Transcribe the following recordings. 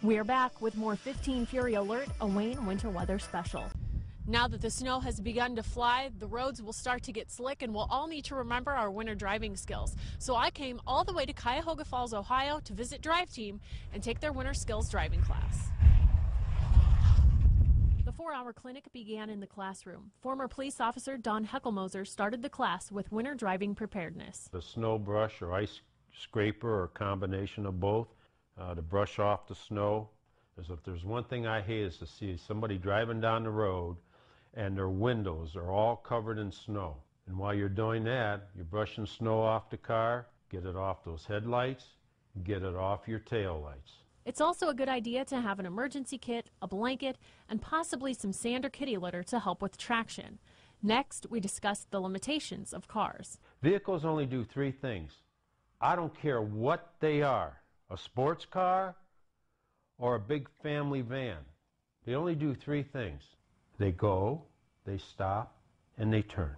We're back with more 15 Fury Alert, a WANE winter weather special. Now that the snow has begun to fly, the roads will start to get slick and we'll all need to remember our winter driving skills. So I came all the way to Cuyahoga Falls, Ohio to visit DriveTeam and take their winter skills driving class. The 4-hour clinic began in the classroom. Former police officer Don Heckelmoser started the class with winter driving preparedness. The snow brush or ice scraper or a combination of both to brush off the snow. As if there's one thing I hate is to see somebody driving down the road and their windows are all covered in snow. And while you're doing that, you're brushing snow off the car, get it off those headlights, get it off your tail lights. It's also a good idea to have an emergency kit, a blanket, and possibly some sand or kitty litter to help with traction. Next, we discussed the limitations of cars. Vehicles only do 3 things. I don't care what they are, a sports car or a big family van. They only do 3 things. They go, they stop, and they turn.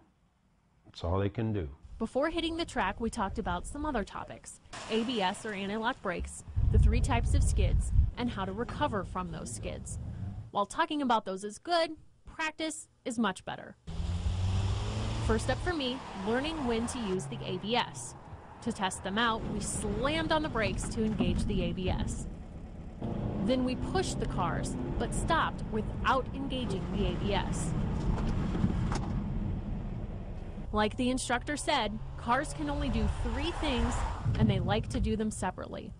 That's all they can do. Before hitting the track, we talked about some other topics: ABS or anti-lock brakes, the 3 types of skids, and how to recover from those skids. While talking about those is good, practice is much better. First up for me, learning when to use the ABS. To test them out, we slammed on the brakes to engage the ABS. Then we pushed the cars, but stopped without engaging the ABS. Like the instructor said, cars can only do 3 things, and they like to do them separately.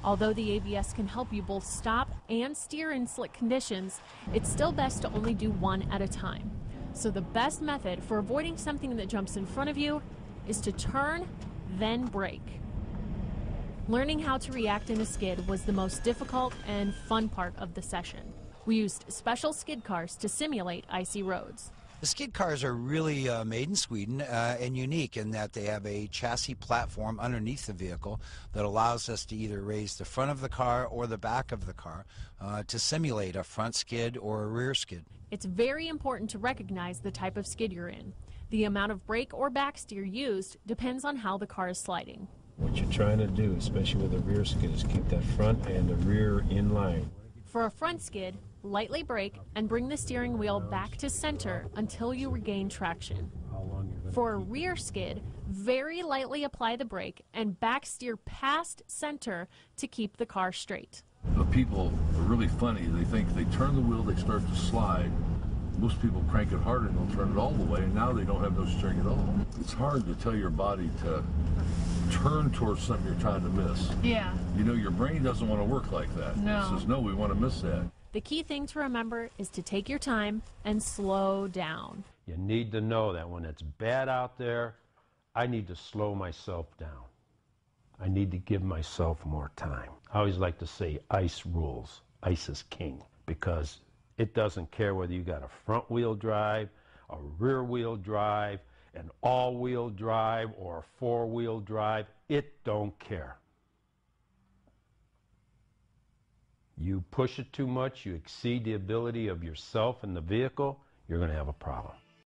Although the ABS can help you both stop and steer in slick conditions, it's still best to only do one at a time. So the best method for avoiding something that jumps in front of you is to turn, then brake. Learning how to react in a skid was the most difficult and fun part of the session. We used special skid cars to simulate icy roads. The skid cars are really made in Sweden and unique in that they have a chassis platform underneath the vehicle that allows us to either raise the front of the car or the back of the car to simulate a front skid or a rear skid. It's very important to recognize the type of skid you're in. The amount of brake or back steer used depends on how the car is sliding. What you're trying to do, especially with a rear skid, is keep that front and the rear in line. For a front skid, lightly brake and bring the steering wheel back to center until you regain traction. For a rear skid, very lightly apply the brake and back steer past center to keep the car straight. The people are really funny. They think they turn the wheel, they start to slide. Most people crank it harder and they'll turn it all the way, and now they don't have no steering at all. It's hard to tell your body to turn towards something you're trying to miss. Yeah. You know, your brain doesn't want to work like that. No. It says, no, we want to miss that. The key thing to remember is to take your time and slow down. You need to know that when it's bad out there, I need to slow myself down. I need to give myself more time. I always like to say ice rules. Ice is king, because it doesn't care whether you got a front wheel drive, a rear wheel drive, an all-wheel drive, or a 4-wheel drive. It don't care. You push it too much, you exceed the ability of yourself and the vehicle, you're going to have a problem.